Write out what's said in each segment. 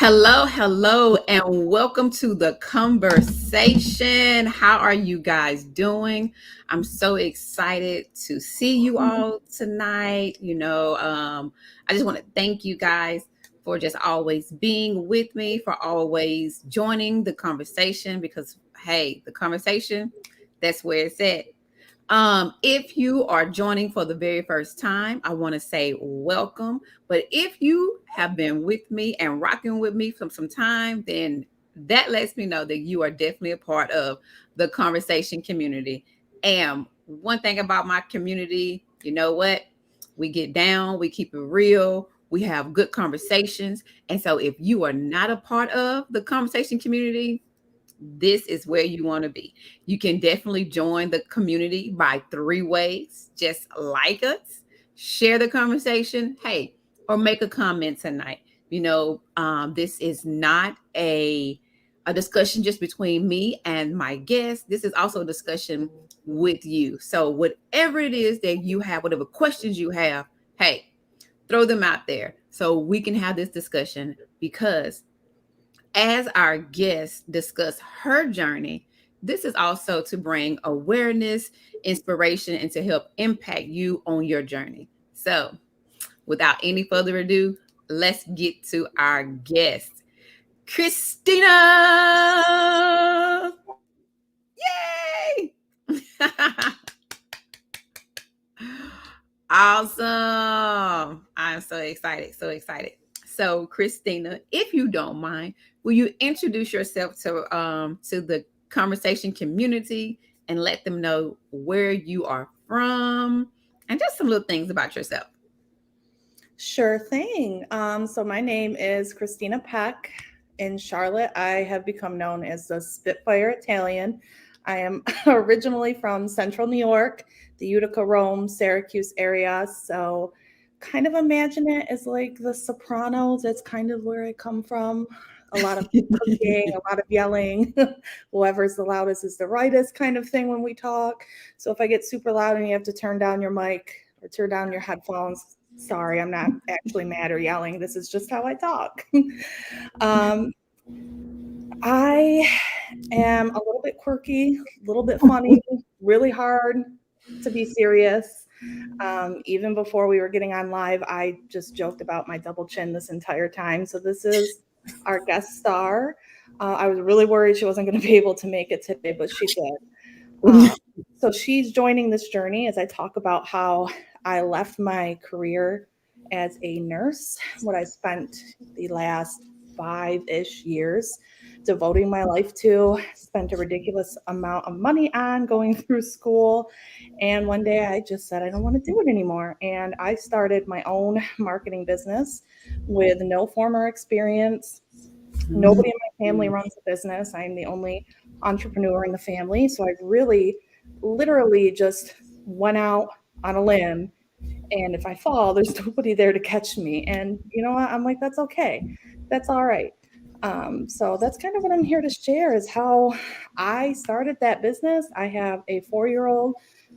Hello, and welcome to the conversation. How are you guys doing? I'm so excited to see you all tonight. I just want to thank you guys for just always being with me, for always joining the conversation because, hey, the conversation, that's where it's at. If you are joining for the very first time, I want to say welcome. But if you have been with me and rocking with me for some time, then that lets me know that you are definitely a part of the conversation community. And one thing about my community, you know what? We get down, we keep it real, we have good conversations. And so if you are not a part of the conversation community, this is where you want to be. You can definitely join the community by three ways. Just like us, share the conversation, hey, or make a comment tonight. This is not a discussion just between me and my guest. This is also a discussion with you. So whatever it is that you have, whatever questions you have, hey, throw them out there so we can have this discussion because as our guest discuss her journey, this is also to bring awareness, inspiration, and to help impact you on your journey. So, without any further ado, let's get to our guest, Kristina. Yay! Awesome. I'm so excited. So excited. So, Kristina, if you don't mind, will you introduce yourself to the conversation community and let them know where you are from and just some little things about yourself? Sure thing. So my name is Kristina Peck. In Charlotte, I have become known as the Spitfire Italian. I am originally from Central New York, the Utica, Rome, Syracuse area. So kind of imagine it as like the Sopranos. That's kind of where I come from. A lot of cooking, a lot of yelling. Whoever's the loudest is the rightest kind of thing when we talk. So if I get super loud and you have to turn down your mic or turn down your headphones, sorry, I'm not actually mad or yelling. This is just how I talk. um, I am a little bit quirky, a little bit funny, really hard to be serious. Even before we were getting on live, I just joked about my double chin this entire time. So this is our guest star. I was really worried she wasn't going to be able to make it today, but she did. Um, so she's joining this journey as I talk about how I left my career as a nurse, what I spent the last 5-ish years devoting my life to, spent a ridiculous amount of money on going through school. And one day I just said, I don't want to do it anymore. And I started my own marketing business with no former experience. Nobody in my family runs a business. I'm the only entrepreneur in the family. So I really literally just went out on a limb. And if I fall, there's nobody there to catch me. And you know what? I'm like, that's okay. That's all right. So that's kind of what I'm here to share is how I started that business. I have a 4-year-old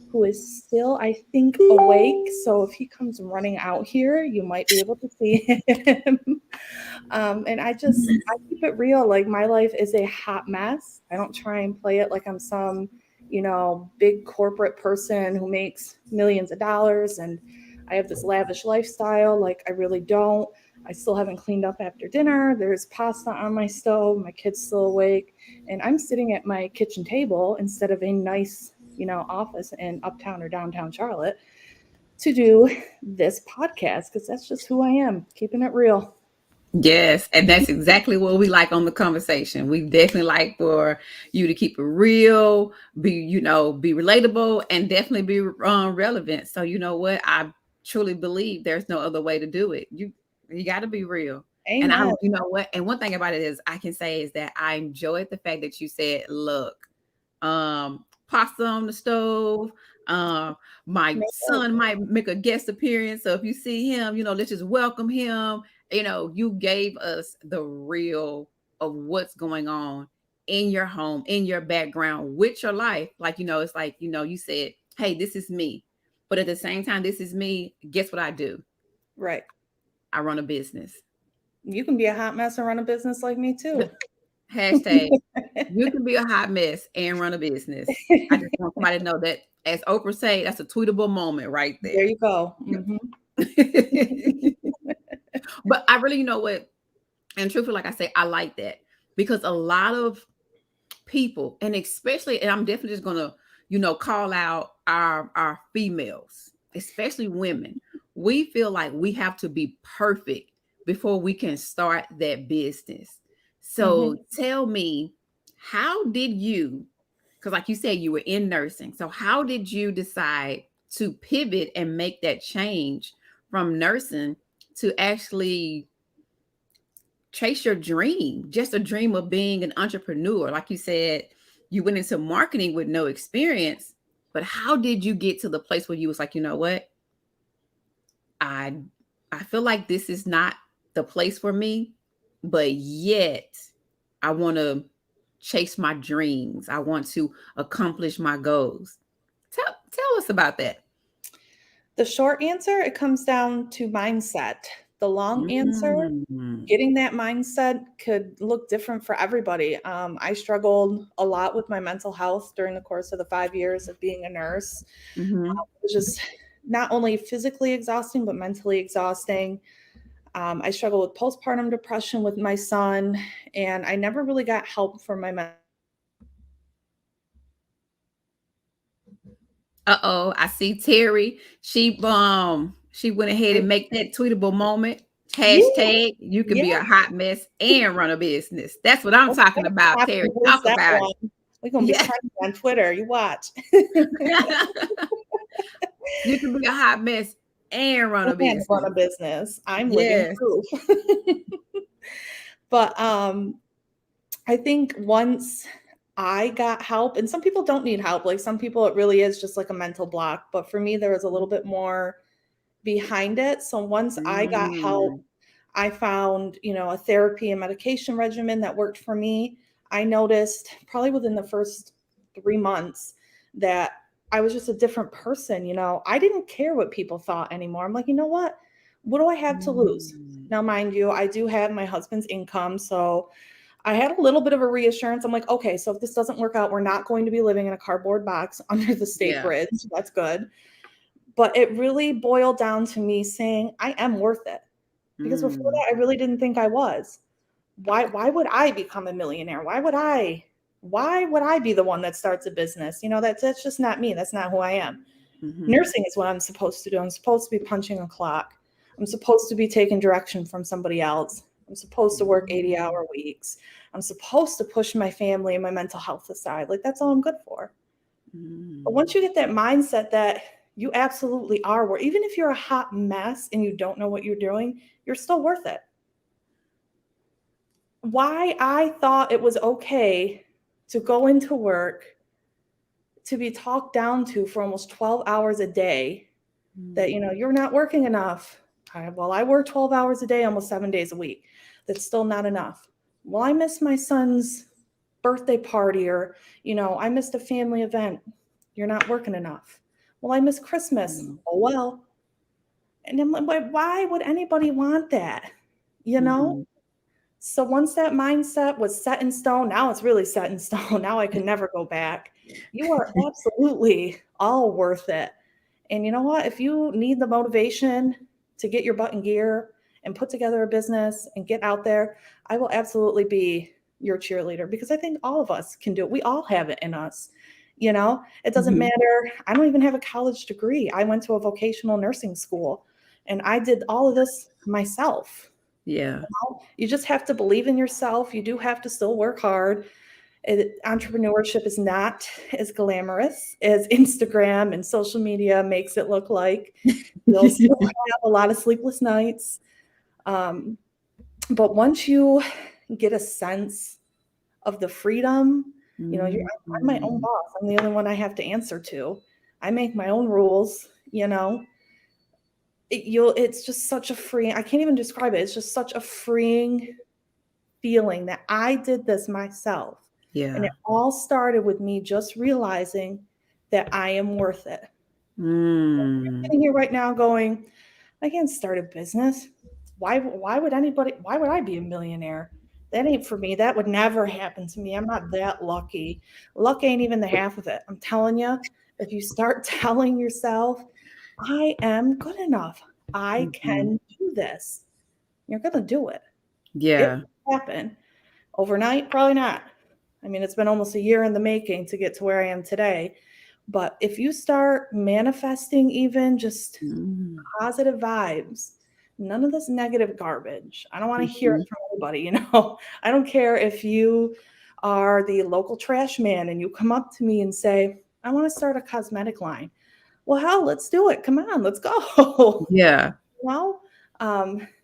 who is still, I think, awake. So if he comes running out here, you might be able to see him. And I keep it real. Like my life is a hot mess. I don't try and play it like I'm some, big corporate person who makes millions of dollars and I have this lavish lifestyle. Like I really don't. I still haven't cleaned up after dinner. There's pasta on my stove. My kid's still awake. And I'm sitting at my kitchen table instead of a nice, office in uptown or downtown Charlotte to do this podcast because that's just who I am, keeping it real. Yes, and that's exactly what we like on the conversation. We definitely like for you to keep it real, be relatable, and definitely be relevant. So you know what? I truly believe there's no other way to do it. You got to be real. And Amen. you know what? And one thing about it is I can say is that I enjoyed the fact that you said, "Look, pasta on the stove. Um, my son might make a guest appearance, so if you see him, let's just welcome him." You gave us the real of what's going on in your home, in your background, with your life. Like, it's like, you said, hey, this is me. But at the same time, this is me. Guess what I do? Right. I run a business. You can be a hot mess and run a business like me too. Hashtag, you can be a hot mess and run a business. I just want somebody to know that, as Oprah say, that's a tweetable moment right There there. you go. But I really, you know what, and truthfully, like I say, I like that because a lot of people, and especially, and I'm definitely just gonna, call out our females, especially women. We feel like we have to be perfect before we can start that business. So Mhm. tell me, how did you, because like you said, you were in nursing. So how did you decide to pivot and make that change from nursing to actually chase your dream, just a dream of being an entrepreneur? Like you said, you went into marketing with no experience, but how did you get to the place where you was like, you know what? I I feel like this is not the place for me, but yet I want to chase my dreams. I want to accomplish my goals. Tell us about that. The short answer, it comes down to mindset. The long answer, Mm. getting that mindset could look different for everybody. I struggled a lot with my mental health during the course of the 5 years of being a nurse. Mhm. It was just not only physically exhausting, but mentally exhausting. I struggled with postpartum depression with my son, and I never really got help for my mental Uh-oh, I see Terry. She went ahead and health. make that tweetable moment. Yeah, Hashtag, you can yeah. be a hot mess and run a business. That's what I'm Oh, talking I'm about, gonna have Terry. to voice Talk that about it. one. We're gonna be Yeah. trending on Twitter. You watch. You can be a hot mess and run a And run business. a business. I'm living Yes. proof. But I think once I got help, and some people don't need help. Like some people, it really is just like a mental block. But for me, there was a little bit more behind it. So once I got help, Mm. I found, a therapy and medication regimen that worked for me. I noticed probably within the first 3 months that I was just a different person. I didn't care what people thought anymore. I'm like, you know what? What do I have to lose? Mm. Now, mind you, I do have my husband's income. So I had a little bit of a reassurance. I'm like, okay, so if this doesn't work out, we're not going to be living in a cardboard box under the state Yeah. bridge. That's good. But it really boiled down to me saying, I am worth it. Because before Mm. that, I really didn't think I was. Why would I become a millionaire? Why would I be the one that starts a business? That's just not me. That's not who I am. Mhm. Nursing is what I'm supposed to do. I'm supposed to be punching a clock. I'm supposed to be taking direction from somebody else. I'm supposed to work Mm. 80-hour weeks. I'm supposed to push my family and my mental health aside. Like that's all I'm good for. But Mm. once you get that mindset that you absolutely are worth, even if you're a hot mess and you don't know what you're doing, you're still worth it. Why I thought it was okay to go into work to be talked down to for almost 12 hours a day, that Mm. you're not working enough. Well, I work 12 hours a day almost 7 days a week. That's still not enough. Well, I missed my son's birthday party, or I missed a family event. You're not working enough. Well, I missed Christmas. Mm. Oh well. And I'm like, why would anybody want that? you know Mhm. So once that mindset was set in stone, now it's really set in stone. Now I can never go back. You are absolutely all worth it. And you know what? If you need the motivation to get your butt in gear and put together a business and get out there, I will absolutely be your cheerleader, because I think all of us can do it. We all have it in us. It doesn't Mhm. matter. I don't even have a college degree. I went to a vocational nursing school and I did all of this myself. Yeah. You just have to believe in yourself. You do have to still work hard. Entrepreneurship is not as glamorous as Instagram and social media makes it look like. You'll still have a lot of sleepless nights. Um, but once you get a sense of the freedom, I'm my own Mm. boss. I'm the only one I have to answer to. I make my own rules. It's just such a freeing. I can't even describe it. It's just such a freeing feeling that I did this myself. And Yeah. it all started with me just realizing that I am worth it. I'm Mm. sitting here right now going, I can't start a business. why would I be a millionaire? That ain't for me. That would never happen to me. I'm not that lucky. Luck ain't even the half of it. I'm telling you, if you start telling yourself, I am good enough, I Mhm. can do this, you're going to do it. It Yeah. will happen. Overnight, probably not. I mean, it's been almost a year in the making to get to where I am today. But if you start manifesting even just Mm. positive vibes, none of this negative garbage. I don't want to hear it Mhm. from anybody, you know. I don't care if you are the local trash man and you come up to me and say, I want to start a cosmetic line. Well, hell, let's do it. Come on, let's go. Yeah. Well,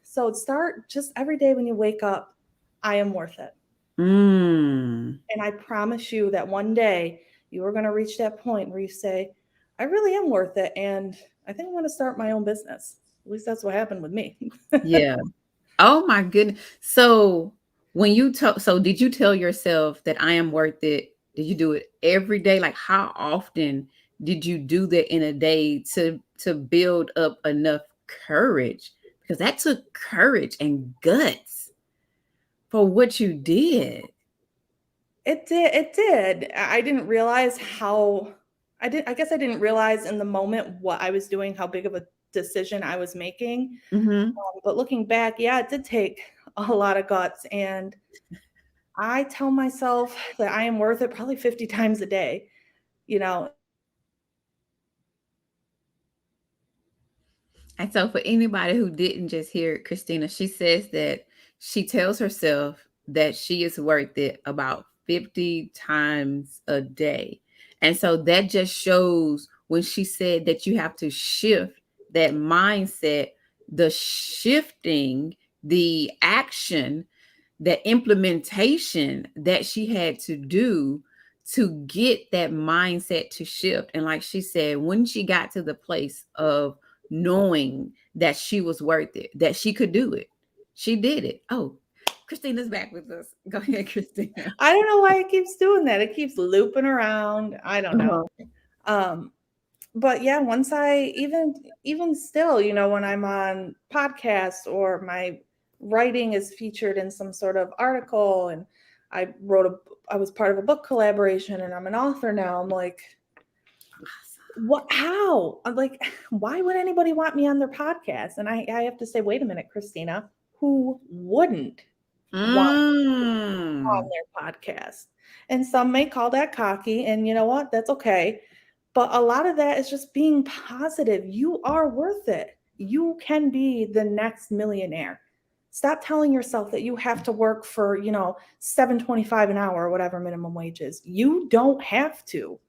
so start just every day when you wake up, I am worth it. Mm. And I promise you that one day you are going to reach that point where you say, I really am worth it. And I think I'm going to start my own business. At least that's what happened with me. Yeah. Oh my goodness. So when you so did you tell yourself that I am worth it? Did you do it every day? Like how often did you do that in a day to build up enough courage? Because that took courage and guts for what you did. It did. It did. I didn't realize how I guess I didn't realize in the moment what I was doing, how big of a decision I was making. Mhm. But looking back, yeah, it did take a lot of guts. And I tell myself that I am worth it probably 50 times a day. You know, And so, for anybody who didn't just hear Christina, she says that she tells herself that she is worth it about 50 times a day. And so, that just shows when she said that you have to shift that mindset, the shifting, the action, the implementation that she had to do to get that mindset to shift. And like she said, when she got to the place of knowing that she was worth it, that she could do it, she did it. Oh, Christina's back with us. Go ahead, Christina. I don't know why it keeps doing that. It keeps looping around. I don't know. Uh-huh. Um, but yeah, once I even still, you know, when I'm on podcasts or my writing is featured in some sort of article, and I was part of a book collaboration and I'm an author now, I'm like, what, how? I'm like, why would anybody want me on their podcast? And I have to say, wait a minute, Christina, who wouldn't want on Mm. their podcast? And some may call that cocky, and you know what? That's okay. But a lot of that is just being positive. You are worth it. You can be the next millionaire. Stop telling yourself that you have to work for, you know, 7.25 an hour or whatever minimum wage is. You don't have to.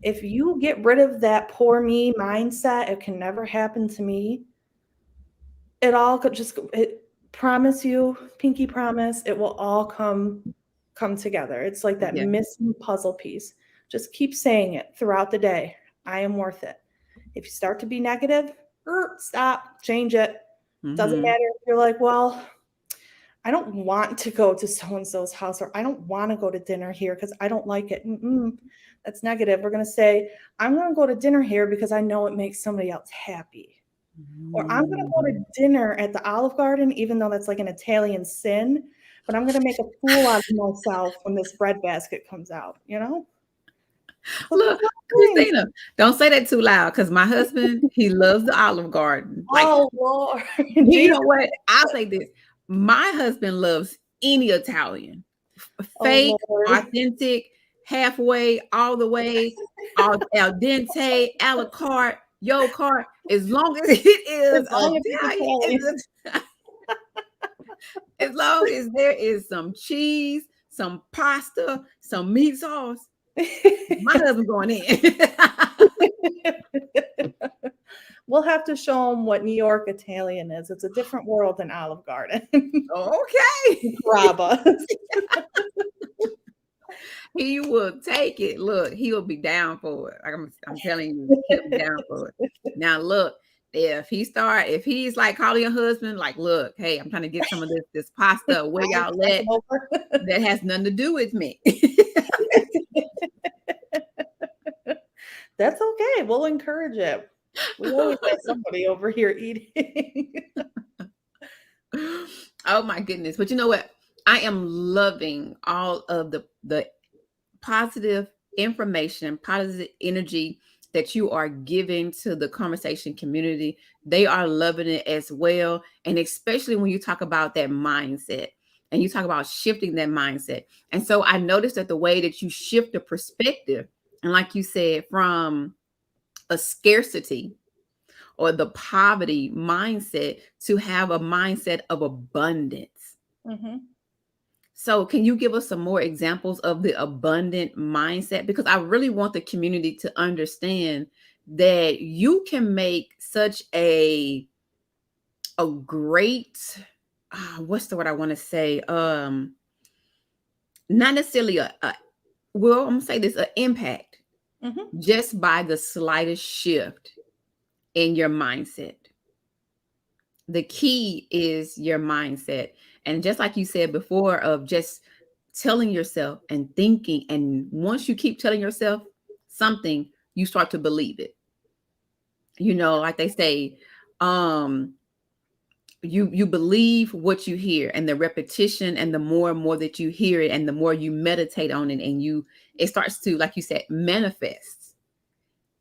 If you get rid of that poor me mindset, it can never happen to me. It all could just it promise you, pinky promise, it will all come together. It's like that Yeah. missing puzzle piece. Just keep saying it throughout the day. I am worth it. If you start to be negative, stop, change it. Doesn't Mm-hmm. matter if you're like, well, I don't want to go to so and so's house, or I don't want to go to dinner here because I don't like it. That's negative. We're going to say, I'm going to go to dinner here because I know it makes somebody else happy. Or I'm going to go to Mm. dinner at the Olive Garden, even though that's like an Italian sin, but I'm going to make a fool out of myself when this bread basket comes out, you know? So Look, keep going. Christina, don't say that too loud because my husband, he loves the Olive Garden. Like, Oh, Lord. you Jesus. know what? I'll say this. My husband loves any Italian, Oh, fake, Lord. authentic, halfway, all the way, al dente, a la carte, yo carte. As long as it is As long as it's Italian, Italian. as long as there is some cheese, some pasta, some meat sauce, my husband going in. We'll have to show them what New York Italian is. It's a different world than Olive Garden. Okay. Rob us. He will take it. Look, he will be down for it. Like I'm telling you, he'll be down for it. Now, look, if he's like calling your husband, like, look, hey, I'm trying to get some of this pasta. Where I'll y'all take at? them over. That has nothing to do with me. That's okay. We'll encourage it. We always have somebody over here eating. Oh my goodness. But you know what? I am loving all of the positive information, positive energy that you are giving to the conversation community. They are loving it as well. And especially when you talk about that mindset and you talk about shifting that mindset. And so I noticed that the way that you shift the perspective, and like you said, from a scarcity or the poverty mindset to have a mindset of abundance. Mm-hmm. So, can you give us some more examples of the abundant mindset? Because I really want the community to understand that you can make such a great what's the word I want to say? Not necessarily well, I'm gonna say this, an impact Mm-hmm. just by the slightest shift in your mindset. The key is your mindset. And just like you said before, of just telling yourself and thinking, and once you keep telling yourself something, you start to believe it. Like they say, um you believe what you hear, and the repetition, and the more and more that you hear it, and the more you meditate on it, and it starts to, like you said, manifest.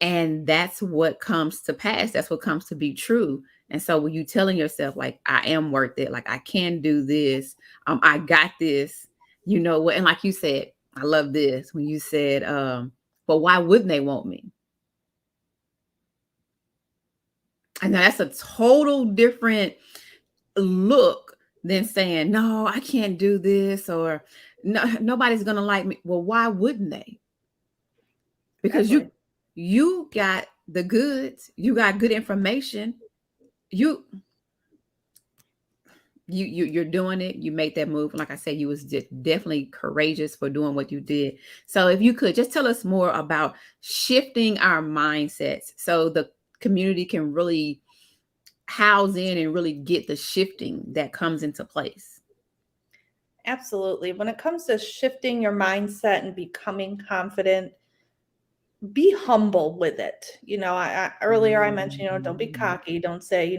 And that's what comes to pass. That's what comes to be true. And so when you telling yourself, like, I am worth it, like I can do this, I got this, you know what? And like you said, I love this when you said, but why wouldn't they want me? And now that's a total different look than saying, no, I can't do this, or no, nobody's gonna like me. Well, why wouldn't they? Because you Exactly. you got the goods, you got good information, you you're doing it. You made that move. Like I said, you was definitely courageous for doing what you did. So if you could just tell us more about shifting our mindsets so the community can really house in and really get the shifting that comes into place. Absolutely. When it comes to shifting your mindset and becoming confident, be humble with it. Earlier I mentioned, don't be Mhm. cocky. Don't say,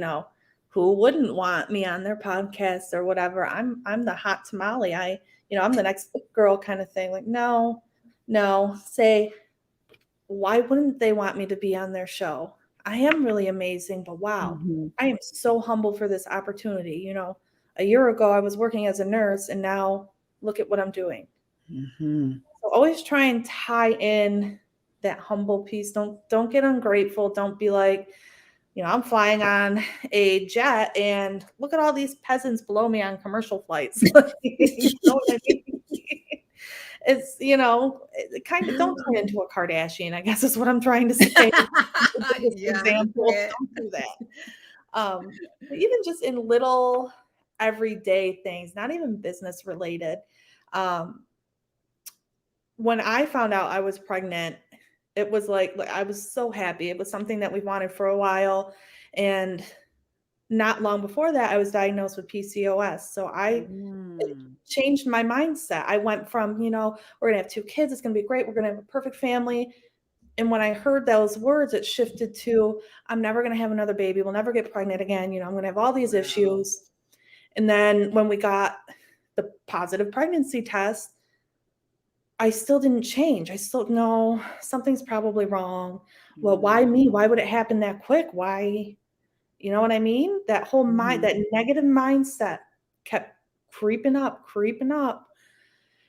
who wouldn't want me on their podcast or whatever. I'm the hot tamale. I'm the next girl kind of thing. Like, no, no. Say, why wouldn't they want me to be on their show? I am really amazing, but wow, Mhm. I am so humble for this opportunity. A year ago I was working as a nurse, and now look at what I'm doing. Mhm. So always try and tie in that humble piece. Don't get ungrateful. Don't be like, I'm flying on a jet and look at all these peasants below me on commercial flights. You know what I mean? It's, kind of, don't turn into a Kardashian, I guess is what I'm trying to say. The biggest Yeah, I example. understand. Don't do that. But even just in little everyday things, not even business related. Um, when I found out I was pregnant, it was like I was so happy. It was something that we wanted for a while. And not long before that, I was diagnosed with PCOS. So it Mm. changed my mindset. I went from, we're going to have 2 kids. It's going to be great. We're going to have a perfect family. And when I heard those words, it shifted to, I'm never going to have another baby. We'll never get pregnant again. I'm going to have all these Wow. issues. And then when we got the positive pregnancy test, I still didn't change. I still, no, something's probably wrong. Well, why Mm. me? Why would it happen that quick? Why? You know what I mean? That whole mind, Mhm. that negative mindset kept creeping up, creeping up.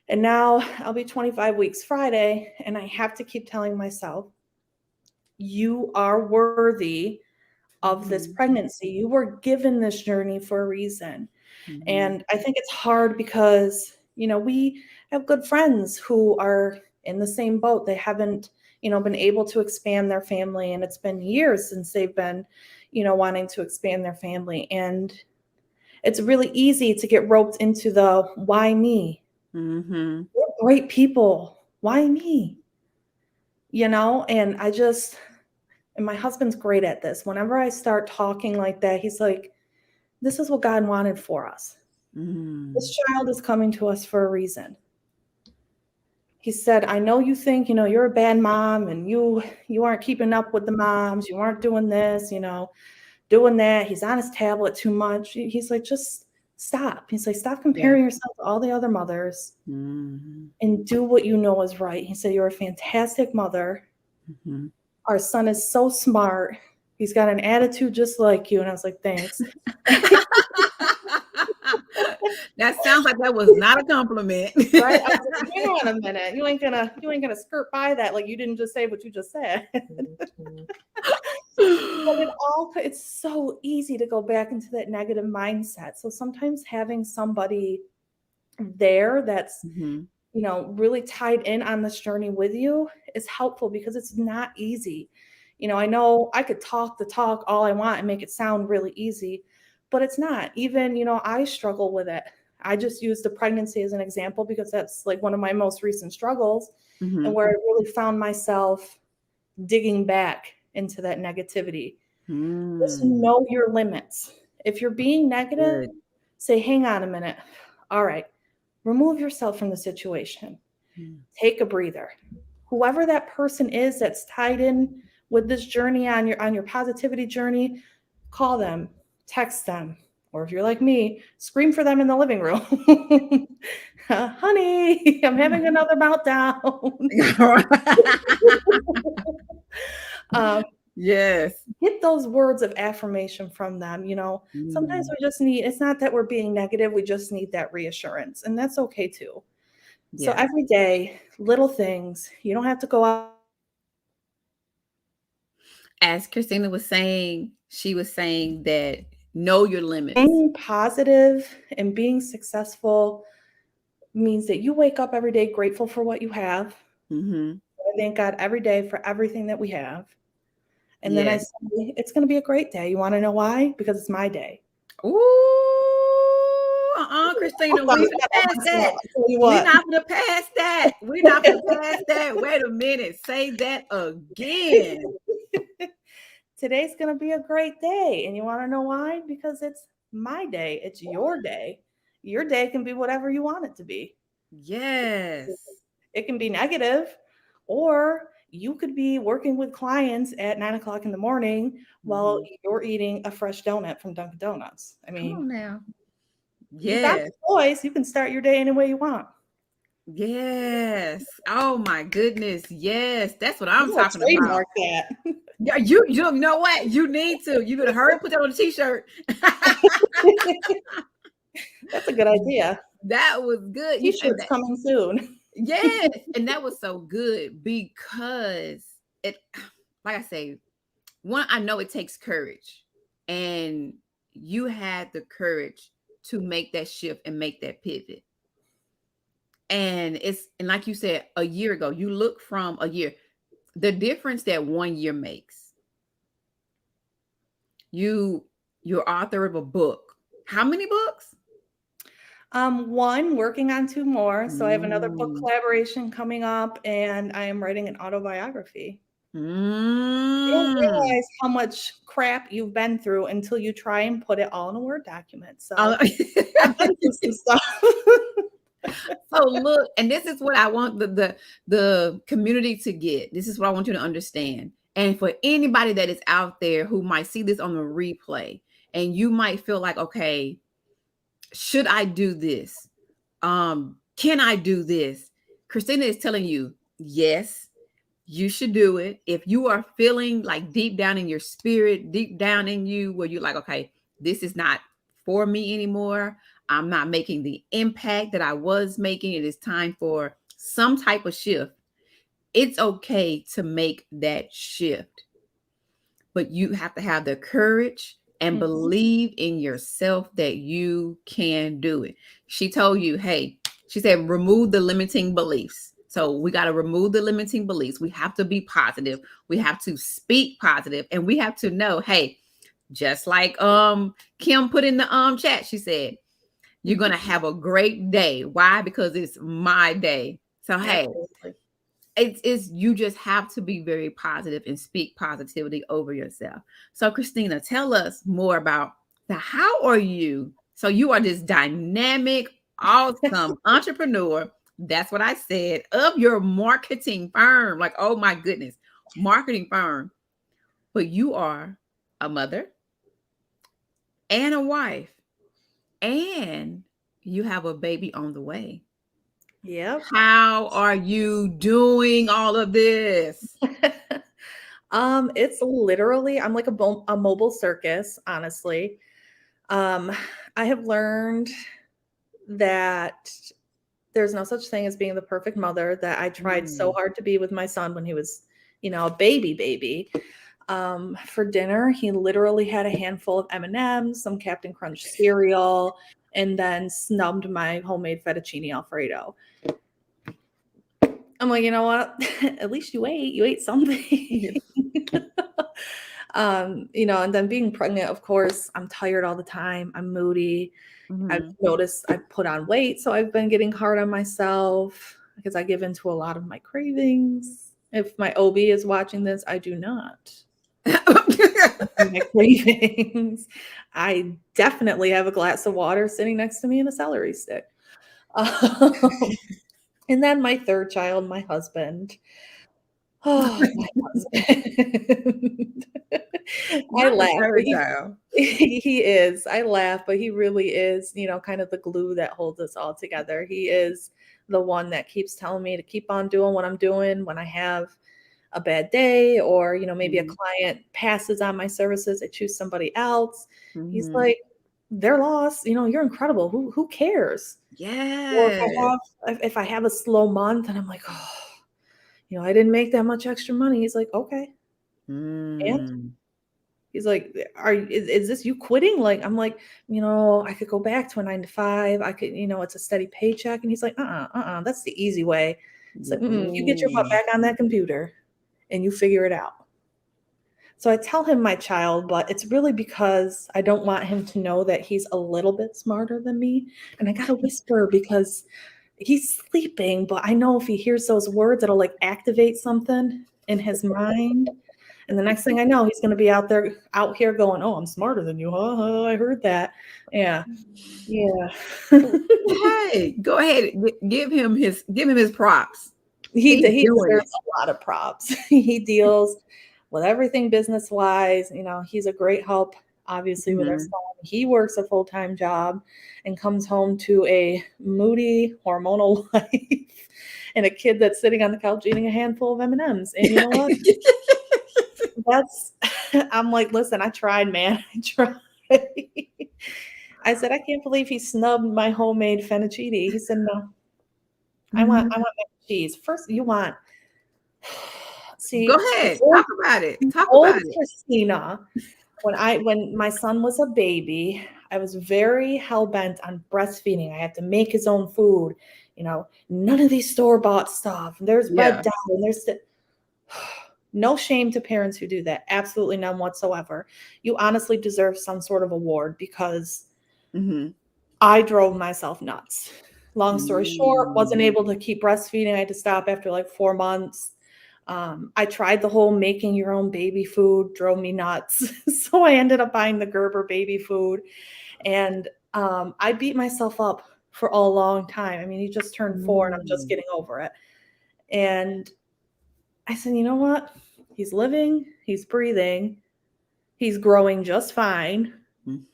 And now I'll be 25 weeks Friday, and I have to keep telling myself, you are worthy of this Mhm. pregnancy. You were given this journey for a reason. Mhm. And I think it's hard because, we have good friends who are in the same boat. They haven't, been able to expand their family. And it's been years since they've been, wanting to expand their family. And it's really easy to get roped into the why me? Mhm. We're great people. Why me? And and my husband's great at this. Whenever I start talking like that, he's like, this is what God wanted for us. Mm. This child is coming to us for a reason. He said, I know you think, you're a bad mom and you aren't keeping up with the moms, you aren't doing this, doing that. He's on his tablet too much. He's like, just Stop. He's like, stop Yeah. comparing yourself to all the other mothers Mm-hmm. and do what you know is right. He said, you're a fantastic mother. Mm-hmm. Our son is so smart. He's got an attitude just like you. And I was like, thanks. That sounds like that was not a compliment. Right? I was like, hang on a minute. You ain't gonna skirt by that like you didn't just say what you just said. But it's so easy to go back into that negative mindset. So sometimes having somebody there that's, Mm-hmm. really tied in on this journey with you is helpful because it's not easy. I know I could talk the talk all I want and make it sound really easy, but it's not. Even, I struggle with it. I just used the pregnancy as an example because that's like one of my most recent struggles, and Mm-hmm. where I really found myself digging back into that negativity. Just Mm. know your limits. If you're being negative, Good. say, hang on a minute. All right, remove yourself from the situation. Mm. Take a breather. Whoever that person is that's tied in with this journey on your positivity journey, call them, text them, or if you're like me, scream for them in the living room. Honey, I'm having another meltdown. um, Yes. get those words of affirmation from them. Sometimes Mm. we just need, it's not that we're being negative, we just need that reassurance, and that's okay too. So Yes. every day, little things, you don't have to go out As Christina was saying, she was saying that know your limits. being positive and being successful means that you wake up every day grateful for what you have. Mm-hmm. I thank God every day for everything that we have. And then I Yes. say, it's going to be a great day. You want to know why? Because it's my day. Ooh, I Christina, thought we I finna pass myself. that. I tell you We what. not gonna pass that. We not gonna pass that. Wait a minute. Say that again. Today's going to be a great day. And you want to know why? Because it's my day. It's your day. Your day can be whatever you want it to be. Yes. It can be negative, or you could be working with clients at 9 o'clock in the morning while Mm-hmm. you're eating a fresh donut from Dunkin' Donuts. I Come mean, on now. you got Yes. the choice. You can start your day any way you want. Yes. Oh my goodness. Yes. That's what I'm You gotta talking about. trademark that. Yeah, you know what? You need to. You better hurry, put that on a t-shirt. That's a good idea. That was good. And T-shirts coming soon. yes, and that was so good because it, like I say, one, I know it takes courage, and you had the courage to make that shift and make that pivot. And like you said, a year ago, you look from a year, the difference that 1 year makes. You you're author of a book. How many books? One, working on two more. So I have another book Mm. collaboration coming up, and I am writing an autobiography. You don't Mm. realize how much crap you've been through until you try and put it all in a Word document. Uh, So I've been through some stuff. So look, and this is what I want the community to get. This is what I want you to understand. And for anybody that is out there who might see this on the replay, and you might feel like, okay, should I do this? Can I do this? Christina is telling you, yes, you should do it. If you are feeling like deep down in your spirit, deep down in you, where you're like, okay, this is not for me anymore. I'm not making the impact that I was making. It is time for some type of shift. It's okay to make that shift, but you have to have the courage and Mhm. believe in yourself that you can do it. She told you, hey, she said, remove the limiting beliefs. So we got to remove the limiting beliefs. We have to be positive. We have to speak positive, and we have to know, hey, just like Kim put in the chat, she said, you're going to have a great day. Why? Because it's my day. So hey, Absolutely. it's you just have to be very positive and speak positivity over yourself. So Kristina, tell us more about the how are you? So you are this dynamic, awesome entrepreneur. That's what I said, of your marketing firm. Like, oh my goodness, marketing firm. But you are a mother and a wife and you have a baby on the way. Yep. How are you doing all of this? It's literally I'm like a mobile circus, honestly. Um, I have learned that there's no such thing as being the perfect mother, that I tried so Mm, hard to be with my son when he was, a baby. For dinner, he literally had a handful of M&Ms, some Captain Crunch cereal, and then snubbed my homemade fettuccine alfredo. I'm like, you know what? At least you ate. You ate yeah. something. And then being pregnant, of course, I'm tired all the time. I'm moody. I've Mhm. noticed I put on weight, so I've been getting hard on myself because I give into a lot of my cravings. If my OB is watching this, I do not my cravings. I definitely have a glass of water sitting next to me and a celery stick. Um, and then my third child, my husband. Oh, my husband. I Not the laugh, but third he child. he is. I laugh, but he really is, kind of the glue that holds us all together. He is the one that keeps telling me to keep on doing what I'm doing when I have a bad day, or, maybe a Mhm, client passes on my services, I choose somebody else. He's mhm. like, "They're lost, you're incredible. Who cares?" Or Yes. if I have a slow month and I'm like, "Oh, I didn't make that much extra money." He's like, "Okay, and?" Mm. He's like, is this you quitting? Like, I'm like, I could go back to a 9 to 5. I could, it's a steady paycheck. And he's like, that's the easy way. It's like, you get your butt Ooh. back on that computer and you figure it out. So I tell him my child, but it's really because I don't want him to know that he's a little bit smarter than me. And I got to whisper because he's sleeping, but I know if he hears those words, it'll like activate something in his mind. And the next thing I know, he's going to be out here going, "Oh, I'm smarter than you, huh? Huh, I heard that." Yeah, yeah. Hey, go ahead. Give him his props. He's He doing it. deserves a lot of props. He deals with everything business wise. He's a great help, obviously, with our Mhm. son. He works a full time job and comes home to a moody, hormonal wife and a kid that's sitting on the couch eating a handful of M&Ms. And you know what? That's I'm like, listen, I tried, man. I tried. I said, I can't believe he snubbed my homemade fettuccine. He said, no, I Mhm. want mac and cheese. First, you want Go see ahead. Talk about it. Talk old about it. Christina, when my son was a baby, I was very hell bent on breastfeeding. I had to make his own food, none of these store bought stuff. There's red Yeah. dye, and no shame to parents who do that. Absolutely none whatsoever. You honestly deserve some sort of award because Mhm. I drove myself nuts. Long story short, wasn't Mm. able to keep breastfeeding. I had to stop after like 4 months. I tried the whole making your own baby food, drove me nuts. So I ended up buying the Gerber baby food. And I beat myself up for a long time. I mean, he just turned 4 and I'm just Mm. getting over it. And I said, you know what? He's living, he's breathing, he's growing just fine. Mm.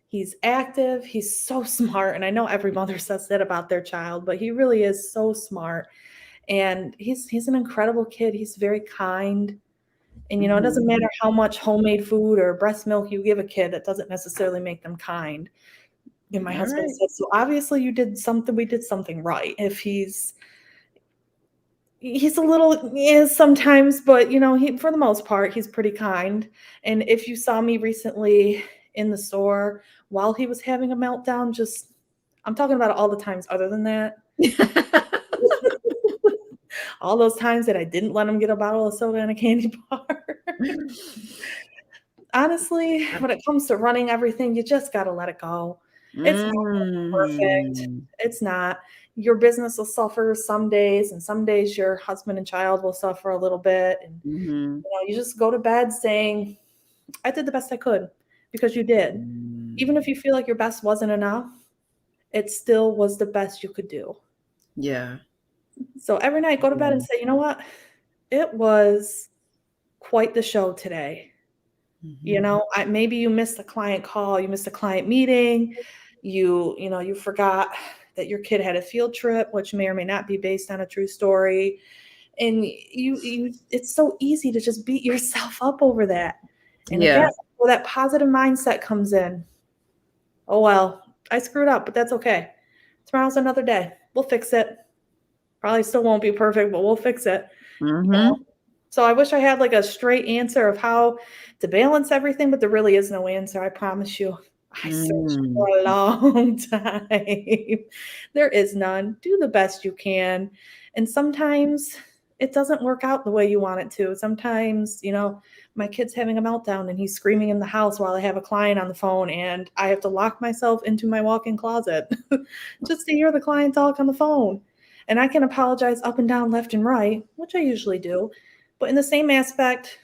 He's active, he's so smart. And I know every mother says that about their child, but he really is so smart. And he's an incredible kid. He's very kind. And it doesn't Mhm. matter how much homemade food or breast milk you give a kid, that doesn't necessarily make them kind. And my All husband right. said, so obviously we did something right. If he's a little sometimes, but he for the most part he's pretty kind. And if you saw me recently in the store while he was having a meltdown, just I'm talking about all the times other than that, all those times that I didn't let him get a bottle of soda and a candy bar. Honestly, when it comes to running everything, you just got to let it go. It's not perfect. Mm. It's not. Your business will suffer some days, and some days your husband and child will suffer a little bit. And Mhm. you just go to bed saying, I did the best I could, because you did. Even Mm. if you feel like your best wasn't enough, it still was the best you could do. Yeah. So every night, go to bed and Yeah. say, you know what? It was quite the show today. Mhm. Maybe you missed a client call, you missed a client meeting. You forgot that your kid had a field trip, which may or may not be based on a true story. And it's so easy to just beat yourself up over that. And again, Yeah. well, that positive mindset comes in. Oh, well, I screwed up, but that's okay. Tomorrow's another day. We'll fix it. Probably still won't be perfect, but we'll fix it. Mm-hmm. So I wish I had like a straight answer of how to balance everything, but there really is no answer. I promise you. I searched for Mm. a long time. There is none. Do the best you can. And sometimes it doesn't work out the way you want it to. Sometimes, my kid's having a meltdown and he's screaming in the house while I have a client on the phone, and I have to lock myself into my walk-in closet just to hear the client talk on the phone. And I can apologize up and down, left and right, which I usually do. But in the same aspect,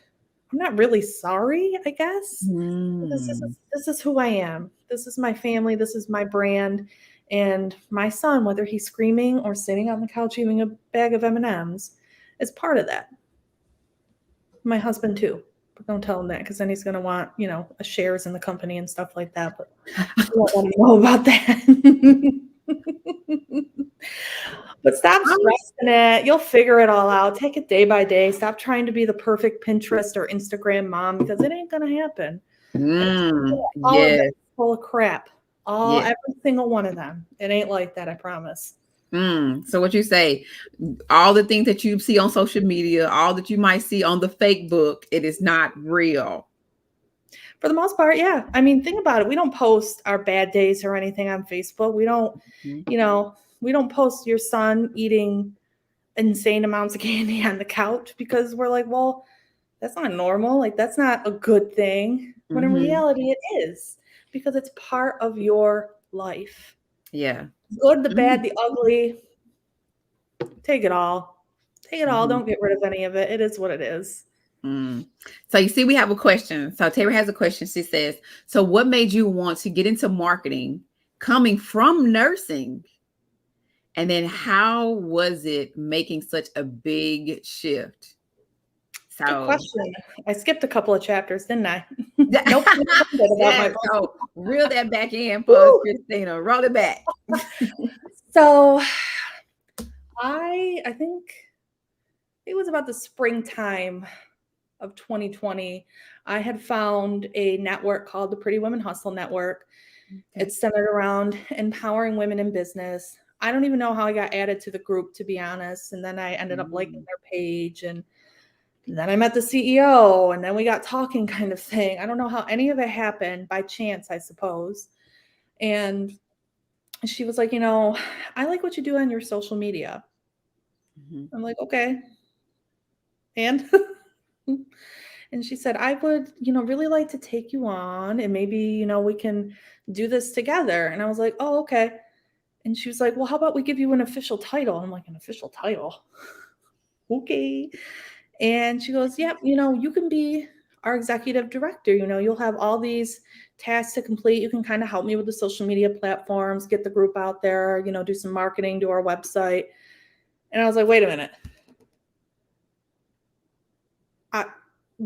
I'm not really sorry, I guess. Because this Mm. is this is who I am. This is my family, this is my brand. And my son, whether he's screaming or sitting on the couch eating a bag of M&Ms, is part of that. My husband too. But don't tell him that because then he's gonna want, a shares in the company and stuff like that. But I don't want to know about that. But stop stressing it. You'll figure it all out. Take it day by day. Stop trying to be the perfect Pinterest or Instagram mom because it ain't gonna happen. All of that Yes. is full of crap. Yes. Every single one of them. It ain't like that, I promise. So what you say, all the things that you see on social media, all that you might see on the fake book, it is not real. For the most part, yeah. I mean, think about it. We don't post our bad days or anything on Facebook. Mhm. We don't post your son eating insane amounts of candy on the couch because we're like, well, that's not normal. Like, that's not a good thing. When in Mhm. reality, it is because it's part of your life. Yeah. Good, the bad, Mhm. the ugly. Take it all. Take it all. Mhm. Don't get rid of any of it. It is what it is. Mm. So you see, we have a question. So Taylor has a question. She says, "So what made you want to get into marketing, coming from nursing, and then how was it making such a big shift?" Good So question. I skipped a couple of chapters, didn't I? yeah, Nope. About my yes. So reel that back in for us, Woo! Kristina. Roll it back. So I think it was about the springtime of 2020. I had found a network called the Pretty Women Hustle Network. Okay. It's centered around empowering women in business. I don't even know how I got added to the group, to be honest. And then I ended up liking Mm. their page, and then I met the CEO, and then we got talking, kind of thing. I don't know how any of it happened, by chance, I suppose. And she was like, I like what you do on your social media. Mhm. I'm like, okay. And and she said, I would, really like to take you on, and maybe, we can do this together. And I was like, oh, okay. And she was like, well, how about we give you an official title? I'm like, an official title? Okay. And she goes, yep, you can be our executive director. You'll have all these tasks to complete. You can kind of help me with the social media platforms, get the group out there, do some marketing, do our website. And I was like, wait a minute. I,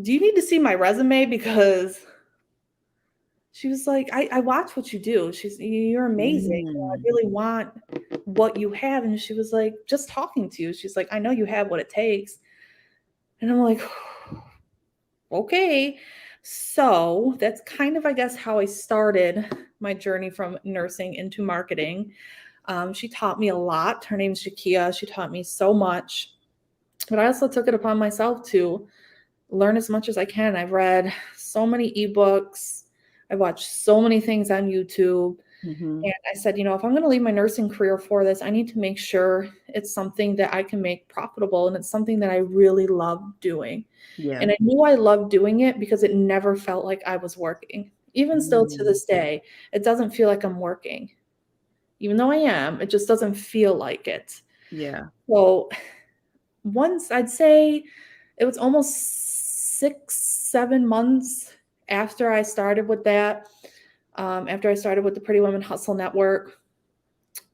do you need to see my resume? Because she was like, I watch what you do. You're amazing. I Mm. really want what you have. And she was like, just talking to you. She's like, I know you have what it takes. And I'm like, okay. So that's kind of, I guess, how I started my journey from nursing into marketing. She taught me a lot. Her name's Shakia. She taught me so much. But I also took it upon myself to learn as much as I can. I've read so many ebooks. I've watched so many things on YouTube. Mhm. And I said, if I'm going to leave my nursing career for this, I need to make sure it's something that I can make profitable and it's something that I really love doing. Yeah. And I knew I loved doing it because it never felt like I was working. Even still to Mm. this day, it doesn't feel like I'm working. Even though I am, it just doesn't feel like it. Yeah. So once, I'd say it was almost 6, 7 months after I started with that, after I started with the Pretty Women Hustle Network,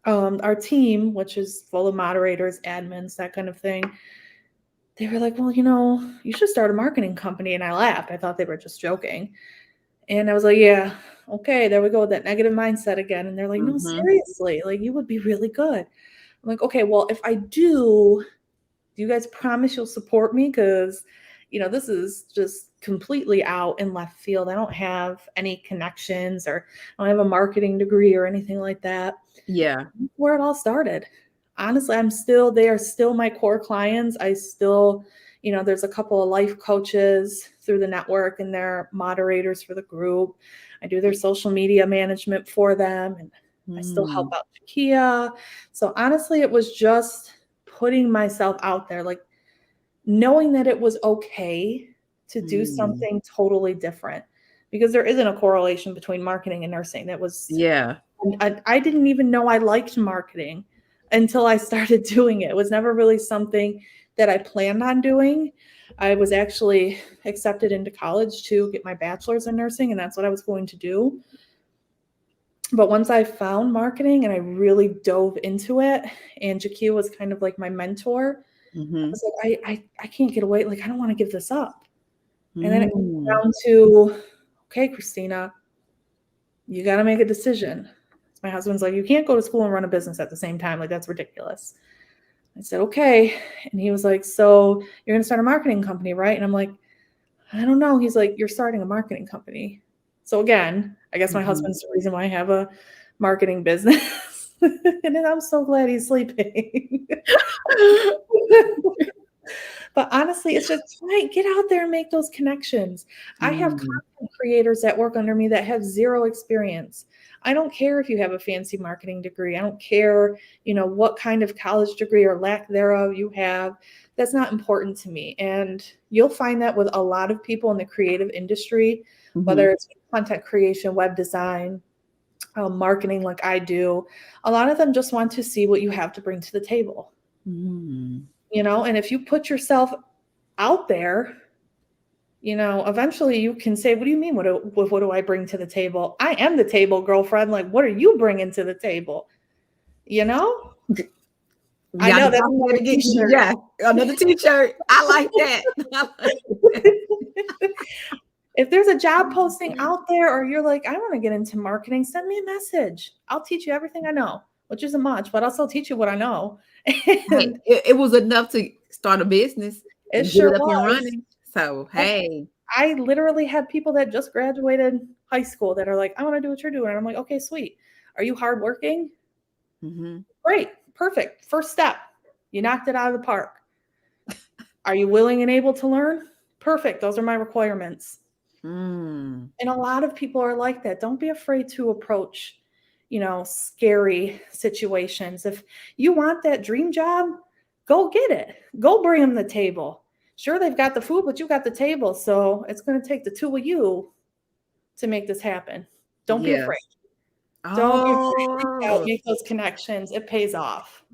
our team, which is full of moderators, admins, that kind of thing, they were like, well, you should start a marketing company. And I laughed. I thought they were just joking. And I was like, yeah, okay, there we go with that negative mindset again. And they're like, no, Mm-hmm. seriously, like you would be really good. I'm like, okay, well, if I do you guys promise you'll support me? Because, this is just completely out in left field. I don't have any connections, or I don't have a marketing degree or anything like that. Yeah. Where it all started. Honestly, they are still my core clients. I still, there's a couple of life coaches through the network, and they're moderators for the group. I do their social media management for them, and I still help Mm. out Kia. So honestly, it was just putting myself out there, like knowing that it was okay to do Mm. something totally different, because there isn't a correlation between marketing and nursing. That was Yeah. I didn't even know I liked marketing until I started doing it. It was never really something that I planned on doing. I was actually accepted into college to get my bachelor's in nursing, and that's what I was going to do. But once I found marketing and I really dove into it, and Jakia was kind of like my mentor, I Mm-hmm. was like, I can't get away. Like, I don't want to give this up. And then it came Mm. down to, okay, Kristina, you got to make a decision. My husband's like, you can't go to school and run a business at the same time. Like, that's ridiculous. I said, okay. And he was like, so you're going to start a marketing company, right? And I'm like, I don't know. He's like, you're starting a marketing company. So again, I guess my Mm-hmm. husband's the reason why I have a marketing business. And then I'm so glad he's sleeping. But honestly, it's just right. Get out there and make those connections. I have Mm. content creators that work under me that have zero experience. I don't care if you have a fancy marketing degree. I don't care, what kind of college degree or lack thereof you have. That's not important to me. And you'll find that with a lot of people in the creative industry, Mm-hmm. whether it's content creation, web design, marketing like I do. A lot of them just want to see what you have to bring to the table. Mm. And if you put yourself out there, eventually you can say, what do you mean? What do I bring to the table? I am the table, girlfriend. Like, what are you bringing to the table? You know? I Got know to that's copy that another again. t-shirt. Yeah. Another t-shirt. I like that. I like that. If there's a job posting out there, or you're like, I want to get into marketing, send me a message. I'll teach you everything I know, which isn't much, but I'll still teach you what I know. Hey, And it was enough to start a business it and get sure it up and was. running. So, hey. I literally had people that just graduated high school that are like, I want to do what you're doing. And I'm like, okay, sweet. Are you hardworking? Mm-hmm. Great. Perfect. First step. You knocked it out of the park. Are you willing and able to learn? Perfect. Those are my requirements. Mm. And a lot of people are like that. Don't be afraid to approach, scary situations. If you want that dream job, go get it. Go bring them the table. Sure, they've got the food, but you got the table. So it's going to take the two of you to make this happen. Don't be afraid. Yes. Don't be afraid to Oh, make those connections. It pays off.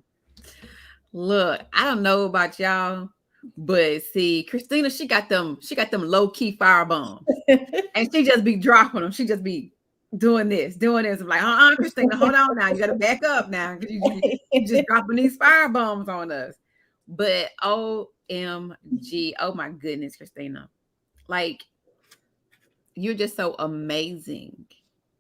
look, I don't know about y'all, but see, Kristina, she got them low-key fire bombs. And she just be dropping them. She just be doing this, doing this. I'm like, Kristina, hold on now. You gotta back up now. You just dropping these fire bombs on us. But OMG, oh my goodness, Kristina. Like, you're just so amazing.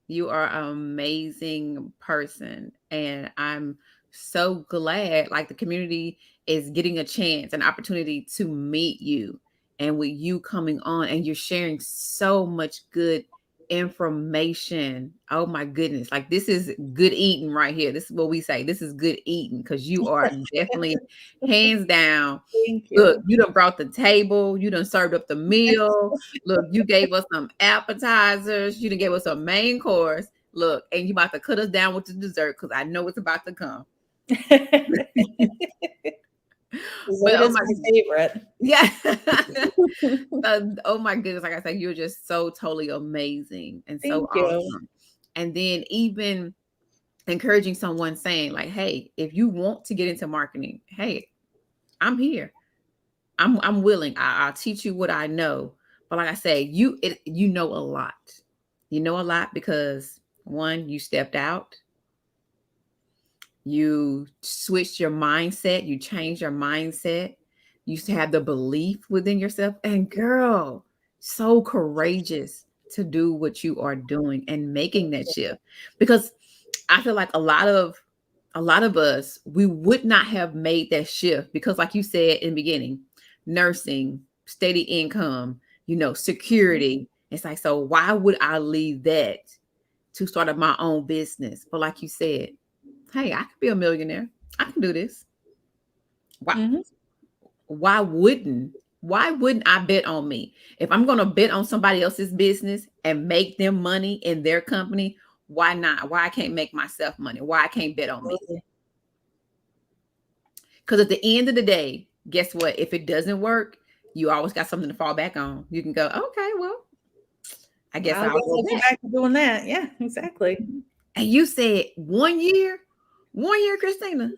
You are an amazing person. And I'm so glad like the community is getting a chance, an opportunity to meet you. And with you coming on and you're sharing so much good information. Oh my goodness. Like this is good eating right here. This is what we say. This is good eating because you are definitely hands down. Thank Look, you. you done brought the table, you done served up the meal. Look, you gave us some appetizers, you done gave us a main course. Look, and you about to cut us down with the dessert because I know it's about to come. But Dessert oh is my my favorite. yeah. Oh my goodness, like I said, you're just so totally amazing and so Thank you. awesome. And then even encouraging someone saying, like, hey, if you want to get into marketing, hey, I'm here. I'm willing. I'll teach you what I know. But like I say, you know a lot. You know a lot because one, you stepped out, you switched your mindset, you changed your mindset. You used to have the belief within yourself. And girl, so courageous. to do what you are doing and making that shift. Because I feel like a lot of us, we would not have made that shift because, like you said in the beginning, nursing, steady income, security. It's like, so why would I leave that to start up my own business? But like you said, hey, I could be a millionaire. I can do this. Why? Mhm. Why wouldn't I bet on me? If I'm going to bet on somebody else's business and make them money in their company, why not? Why I can't make myself money? Why I can't bet on me? Absolutely. Because at the end of the day, guess what? If it doesn't work, you always got something to fall back on. You can go, okay, well, I guess I I'll guess go I'll go back. back to doing that. Yeah, exactly. And you said 1 year, Christina.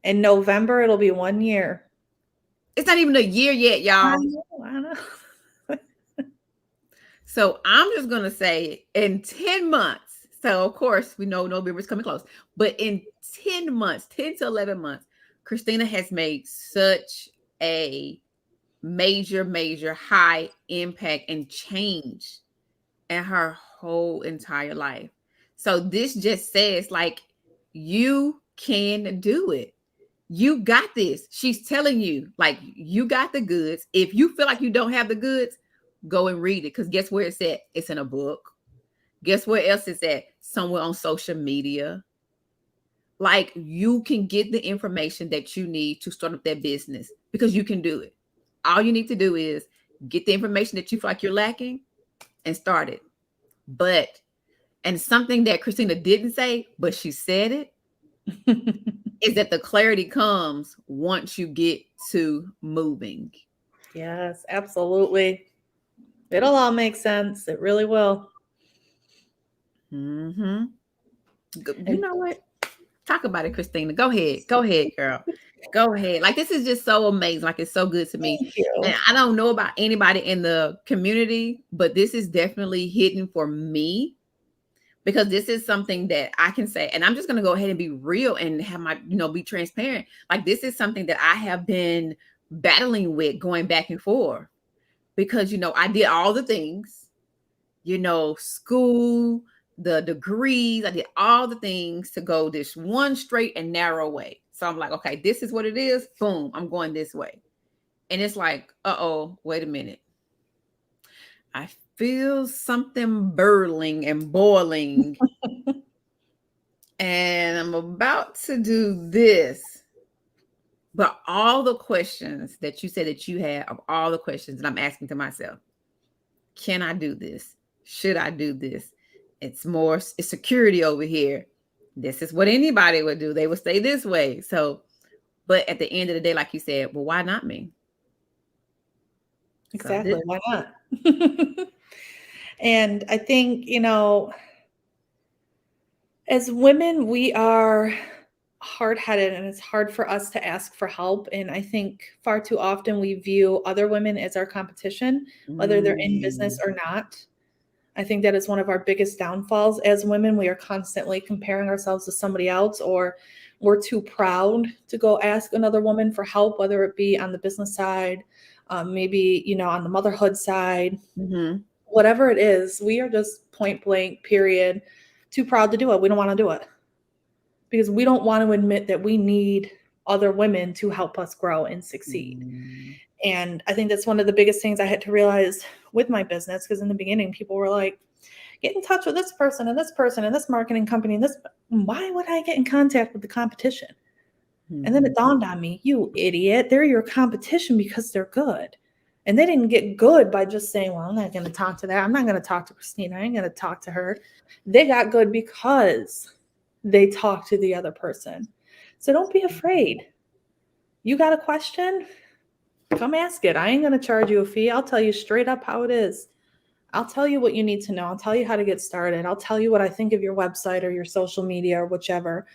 In November, it'll be 1 year. It's not even a year yet, I y'all. know, I know. So I'm just going to say in 10 months. So, of course, we know November's coming close. But in 10 months, 10 to 11 months, Christina has made such a major, major high impact and change in her whole entire life. So this just says, like, you can do it. You got this. She's telling you, like, you got the goods. If you feel like you don't have the goods, go and read it. Because guess where it's at? It's in a book. Guess where else it's at? Somewhere on social media. Like, you can get the information that you need to start up that business because you can do it. All you need to do is get the information that you feel like you're lacking and start it. And something that Christina didn't say, but she said it, is that the clarity comes once you get to moving. Yes, absolutely. It'll all make sense. It really will. Mm-hmm. You And know what? Talk about it, Christina. Go ahead. Go ahead, girl. Go ahead. Like, this is just so amazing. Like, it's so good to me. thank you. And I don't know about anybody in the community, but this is definitely hidden for me because this is something that I can say. And I'm just going to go ahead and be real and have be transparent. Like, this is something that I have been battling with going back and forth because, I did all the things, school, the degrees, I did all the things to go this one straight and narrow way. So I'm like, okay, this is what it is. Boom, I'm going this way. And it's like, uh-oh, wait a minute. I feel something burling and boiling. And I'm about to do this. But all the questions that you said that you have, of all the questions that I'm asking to myself, can I do this? Should I do this? It's security over here. This is what anybody would do. They would stay this way. So, but at the end of the day, like you said, well, why not me? Exactly. Why not? And I think, as women, we are hard-headed and it's hard for us to ask for help. And I think far too often we view other women as our competition, whether they're in business or not. I think that is one of our biggest downfalls as women. We are constantly comparing ourselves to somebody else, or we're too proud to go ask another woman for help, whether it be on the business side, maybe, on the motherhood side, whatever it is. We are just point blank, period, too proud to do it. We don't want to do it because we don't want to admit that we need other women to help us grow and succeed. And I think that's one of the biggest things I had to realize with my business, because in the beginning, people were like, get in touch with this person and this person and this marketing company and this. Why would I get in contact with the competition? And then it dawned on me, you idiot, they're your competition because they're good. And they didn't get good by just saying, well, I'm not going to talk to that. I'm not going to talk to Kristina. I ain't going to talk to her. They got good because they talked to the other person. So don't be afraid. You got a question? Come ask it. I ain't going to charge you a fee. I'll tell you straight up how it is. I'll tell you what you need to know. I'll tell you how to get started. I'll tell you what I think of your website or your social media or whichever.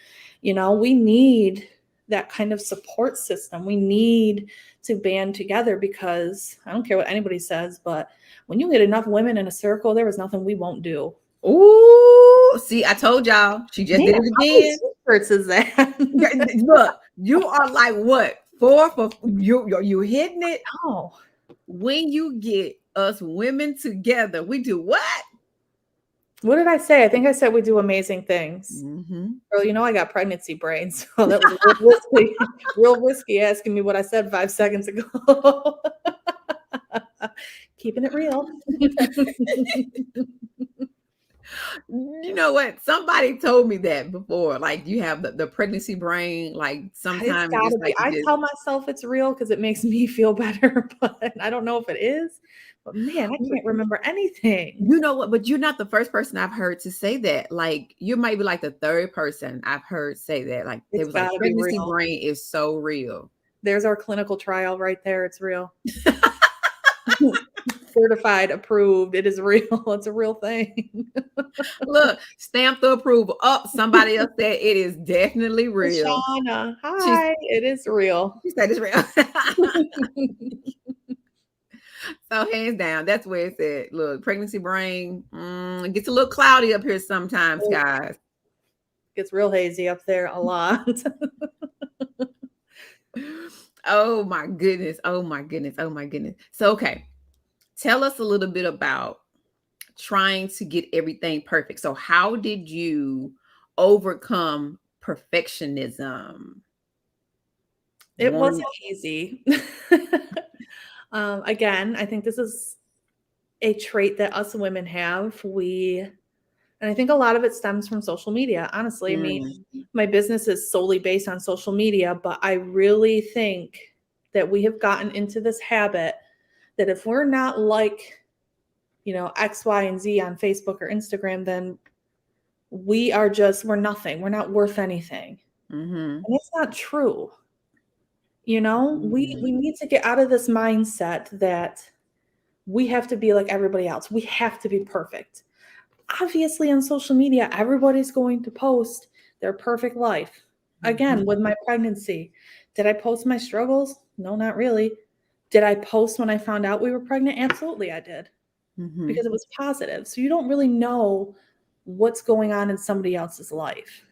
We need that kind of support system. We need to band together because I don't care what anybody says, but when you get enough women in a circle, there is nothing we won't do. Ooh, see, I told y'all. She just did it again. How many is that? Look, you are like what? 4 for you hitting it. Oh, When you get us women together, we do what? What did I say? I think I said we do amazing things. Mm-hmm. Girl, you know I got pregnancy brain, so that was real risky. Real risky asking me what I said 5 seconds ago. Keeping it real. You know what? Somebody told me that before. Like you have the pregnancy brain. Like It's sometimes gotta just be. like I you just tell myself it's real because it makes me feel better, but I don't know if it is. But man, I can't remember anything. you know what? But you're not the first person I've heard to say that. Like you might be like the third person I've heard say that. Like they It's was like gotta be pregnancy real. brain is so real. There's our clinical trial right there. It's real. Certified, approved. It is real. It's a real thing. Look, stamp the approval. Up. Somebody else said it is definitely real. Shauna, She's hi. It is real. she said it's real. So hands down, that's where it's at. Look, pregnancy brain it gets a little cloudy up here sometimes, guys. Gets real hazy up there a lot. Oh my goodness. Oh my goodness. Oh my goodness. So okay, tell us a little bit about trying to get everything perfect. So how did you overcome perfectionism? It One, wasn't easy. Again, I think this is a trait that us women have. And I think a lot of it stems from social media. Honestly, I mean, my business is solely based on social media, but I really think that we have gotten into this habit that if we're not like, X, Y, and Z on Facebook or Instagram, then we're nothing. We're not worth anything. mm-hmm. And it's not true. We need to get out of this mindset that we have to be like everybody else. We have to be perfect. Obviously, on social media, everybody's going to post their perfect life. Again, with my pregnancy, did I post my struggles? No, not really. Did I post when I found out we were pregnant? Absolutely, I did. Because it was positive. So you don't really know what's going on in somebody else's life.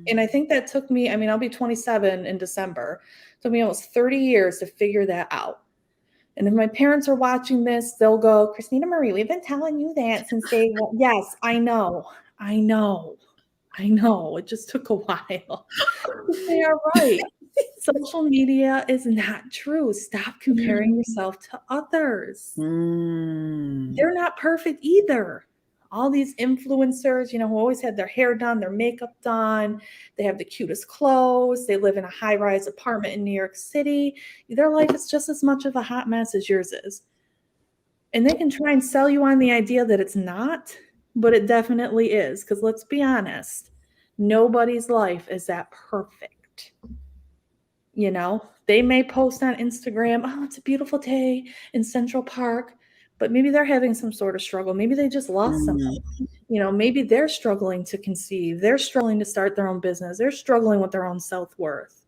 And I think that took me, I'll be 27 in December. It took me almost 30 years to figure that out. And if my parents are watching this, they'll go, Kristina Marie, we've been telling you that since day one. Yes, I know. It just took a while. But they are right. Social media is not true. Stop comparing yourself to others. They're not perfect either. All these influencers, who always had their hair done, their makeup done, they have the cutest clothes, they live in a high-rise apartment in New York City. Their life is just as much of a hot mess as yours is. And they can try and sell you on the idea that it's not, but it definitely is. Because let's be honest, nobody's life is that perfect. They may post on Instagram, oh, it's a beautiful day in Central Park, but maybe they're having some sort of struggle. Maybe they just lost something. Maybe they're struggling to conceive. They're struggling to start their own business. They're struggling with their own self-worth.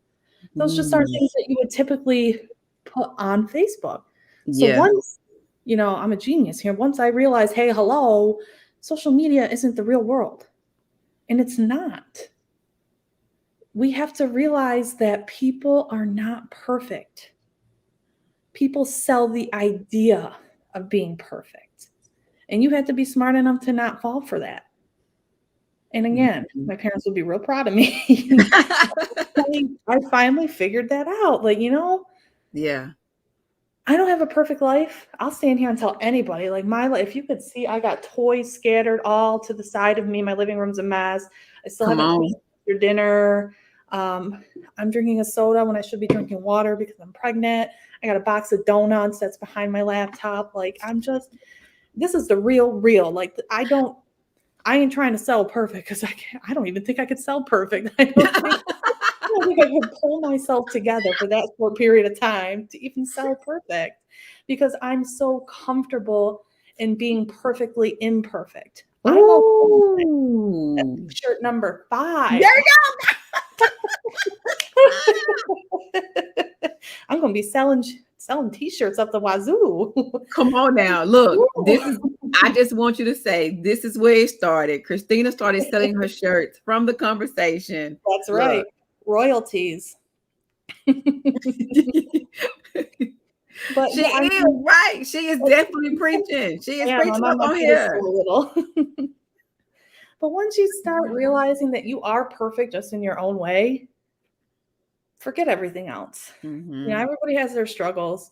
Those just aren't things that you would typically put on Facebook. So once, I'm a genius here. Once I realized, hey, hello, social media isn't the real world. And it's not. We have to realize that people are not perfect. People sell the idea of being perfect. And you have to be smart enough to not fall for that. And again, my parents would be real proud of me. I finally figured that out. Yeah. I don't have a perfect life. I'll stand here and tell anybody, my life, if you could see, I got toys scattered all to the side of me. My living room's a mess. I still haven't cooked your dinner. I'm drinking a soda when I should be drinking water because I'm pregnant. I got a box of donuts that's behind my laptop. This is the real. I ain't trying to sell perfect because I don't even think I could sell perfect. I don't think I could pull myself together for that short period of time to even sell perfect because I'm so comfortable in being perfectly imperfect. I'm shirt number 5. There you I'm going to be selling t-shirts up the wazoo. Come on now. Look, I just want you to say, this is where it started. Kristina started selling her shirts from the conversation. That's right. Royalties. But She yeah, I is mean, right. She is definitely preaching. She is I am. I'm preaching on up my on pedestal here. a little. But once you start realizing that you are perfect just in your own way, forget everything else. You know, Mm-hmm. everybody has their struggles.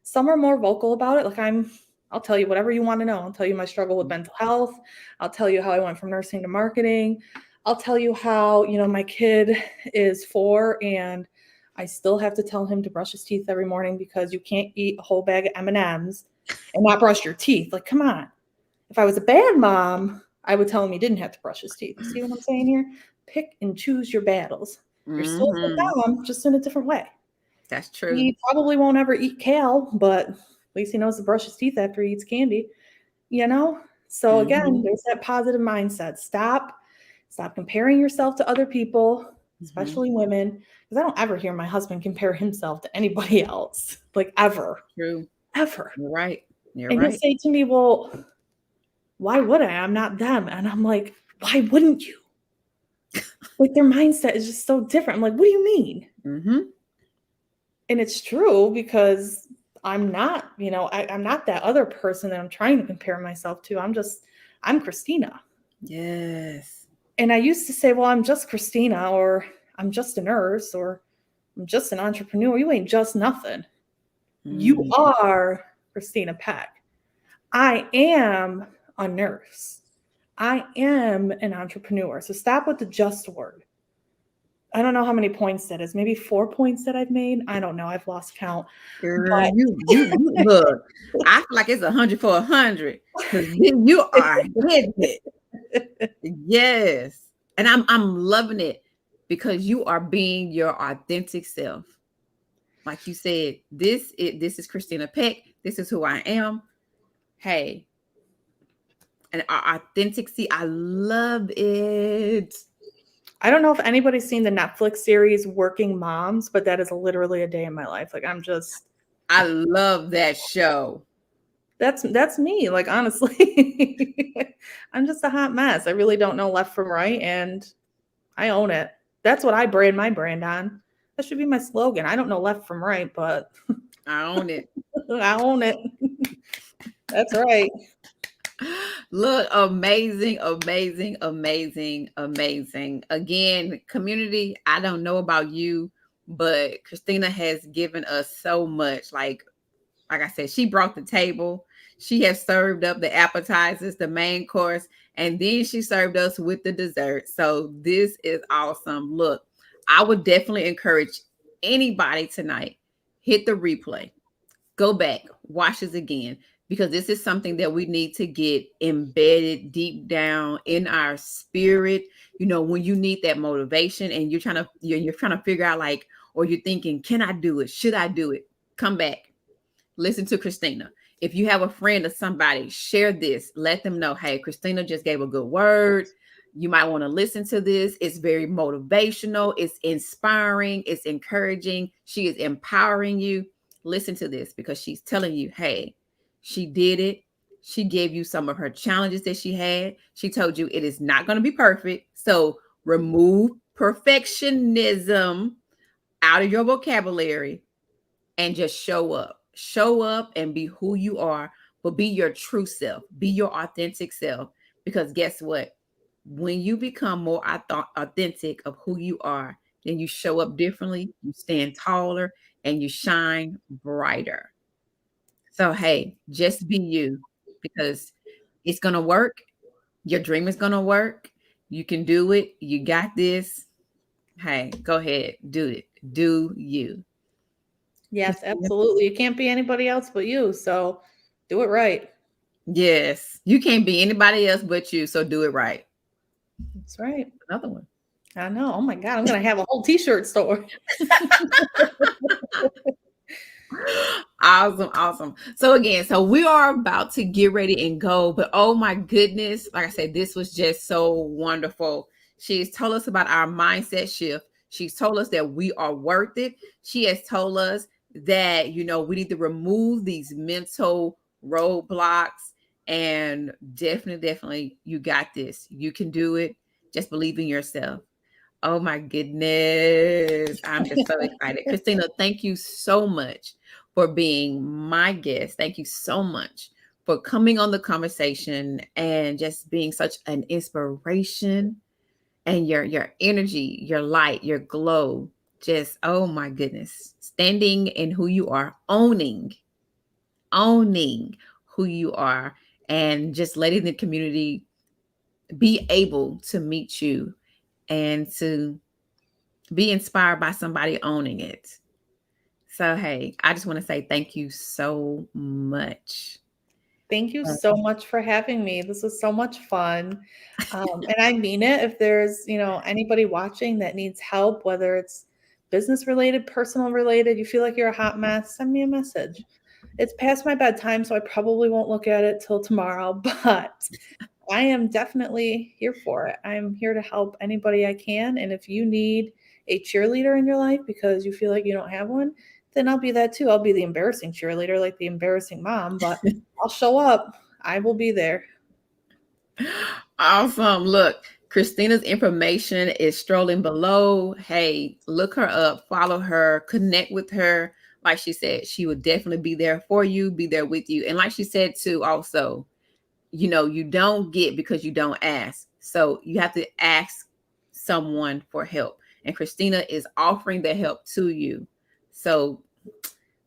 Some are more vocal about it. Like I'll tell you whatever you want to know. I'll tell you my struggle with mental health. I'll tell you how I went from nursing to marketing. I'll tell you how, my kid is 4 and I still have to tell him to brush his teeth every morning because you can't eat a whole bag of M&Ms and not brush your teeth. Like, come on. If I was a bad mom, I would tell him he didn't have to brush his teeth. You see what I'm saying here? Pick and choose your battles. You're still a good Mm-hmm. mom, just in a different way. That's true. He probably won't ever eat kale, but at least he knows to brush his teeth after he eats candy, you know? So again, Mm-hmm. there's that positive mindset. Stop comparing yourself to other people, Mm-hmm. especially women, because I don't ever hear my husband compare himself to anybody else, like ever, True. ever. You're right. You're And he'll right. say to me, well, why would I? I'm not them. And I'm like, why wouldn't you? Like their mindset is just so different. I'm like, what do you mean? Mm-hmm. And it's true because I'm not, I'm not that other person that I'm trying to compare myself to. I'm Kristina. Yes. And I used to say, well, I'm just Kristina, or I'm just a nurse, or I'm just an entrepreneur. You ain't just nothing. You Mm. are Kristina Peck. I am a nurse. I am an entrepreneur. So stop with the just word. I don't know how many points that is. Maybe 4 points that I've made. I don't know. I've lost count. Girl, But you look. I feel like it's 100 for 100 because you are hitting it. Yes, and I'm loving it because you are being your authentic self. Like you said, this is Kristina Peck. This is who I am. Hey, and our authenticity, I love it. I don't know if anybody's seen the Netflix series Working Moms, but that is literally a day in my life. Like I love that show. that's me. Like honestly, I'm just a hot mess. I really don't know left from right, and I own it. That's what I brand my brand on. That should be my slogan. I don't know left from right, but I own it. I own it. That's right. Look, amazing, amazing, amazing, amazing. Again, community, I don't know about you, but Kristina has given us so much. Like I said, she brought the table. She has served up the appetizers, the main course, and then she served us with the dessert. So this is awesome. Look, I would definitely encourage anybody tonight, hit the replay, go back, watch this again, because this is something that we need to get embedded deep down in our spirit. When you need that motivation and you're trying to figure out, like, or you're thinking, can I do it? Should I do it? Come back, listen to Kristina. If you have a friend or somebody, share this. Let them know, hey, Kristina just gave a good word. You might want to listen to this. It's very motivational. It's inspiring. It's encouraging. She is empowering you. Listen to this because she's telling you, hey, she did it. She gave you some of her challenges that she had. She told you it is not going to be perfect. So remove perfectionism out of your vocabulary and just show up. Show up and be who you are, but be your true self. Be your authentic self. Because guess what? When you become more authentic of who you are, then you show up differently, you stand taller, and you shine brighter. So, hey, just be you because it's going to work. Your dream is going to work. You can do it. You got this. Hey, go ahead. Do it. Do you. Yes, absolutely. You can't be anybody else but you. So do it right. Yes, you can't be anybody else but you, so do it right. That's right. Another one. I know. Oh my God. I'm going to have a whole t-shirt store. Awesome, awesome. So again, so we are about to get ready and go, but oh my goodness, like I said, this was just so wonderful. She's told us about our mindset shift. She's told us that we are worth it. She has told us that, we need to remove these mental roadblocks, and definitely you got this. You can do it. Just believe in yourself. Oh my goodness. I'm just so excited. Kristina, thank you so much for being my guest. Thank you so much for coming on the conversation and just being such an inspiration, and your energy, your light, your glow. Just, oh my goodness. Standing in who you are, owning who you are, and just letting the community be able to meet you and to be inspired by somebody owning it. So, hey, I just want to say thank you so much. Thank you so much for having me. This was so much fun. And I mean it. If there's, anybody watching that needs help, whether it's business related, personal related, you feel like you're a hot mess, send me a message. It's past my bedtime, so I probably won't look at it till tomorrow, but I am definitely here for it. I'm here to help anybody I can. And if you need a cheerleader in your life because you feel like you don't have one, then I'll be that too. I'll be the embarrassing cheerleader, like the embarrassing mom, but I'll show up. I will be there. Awesome. Look, Kristina's information is strolling below. Hey, look her up, follow her, connect with her. Like she said, she will definitely be there for you, be there with you. And like she said too, also, you don't get because you don't ask. So you have to ask someone for help. And Kristina is offering the help to you. So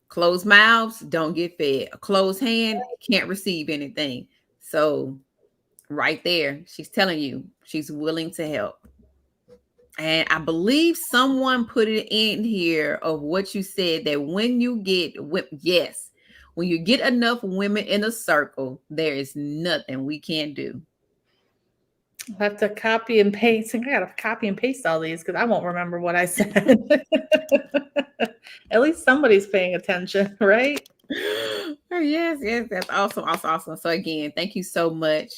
closed mouths don't get fed. A closed hand can't receive anything. So right there, she's telling you she's willing to help. And I believe someone put it in here of what you said, that when you get, yes, when you get enough women in a circle, there is nothing we can't do. I'll have to copy and paste. I gotta copy and paste all these because I won't remember what I said. At least somebody's paying attention, right? Oh, yes, yes, that's awesome, awesome, awesome. So again, thank you so much.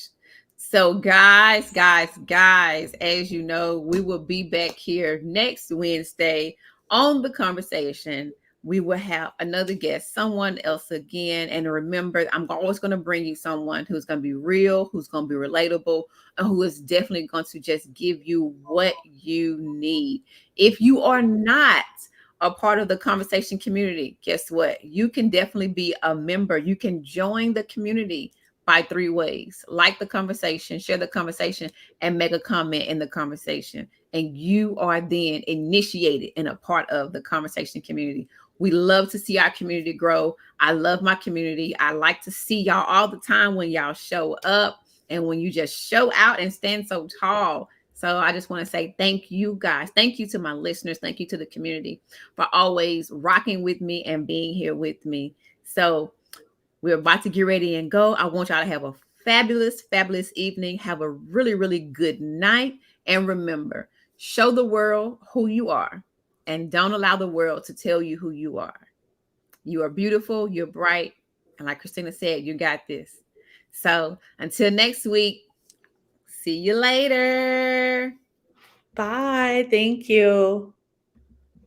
So guys, as you know, we will be back here next Wednesday on the conversation. We will have another guest, someone else again. And remember, I'm always going to bring you someone who's going to be real, who's going to be relatable, and who is definitely going to just give you what you need. If you are not a part of the conversation community, guess what? You can definitely be a member. You can join the community by 3 ways: like the conversation, share the conversation, and make a comment in the conversation. And you are then initiated and a part of the conversation community. We love to see our community grow. I love my community. I like to see y'all all the time when y'all show up and when you just show out and stand so tall. So I just want to say thank you guys. Thank you to my listeners. Thank you to the community for always rocking with me and being here with me. So we're about to get ready and go. I want y'all to have a fabulous, fabulous evening. Have a really, really good night. And remember, show the world who you are and don't allow the world to tell you who you are. You are beautiful, you're bright. And like Kristina said, you got this. So until next week, see you later. Bye. Thank you.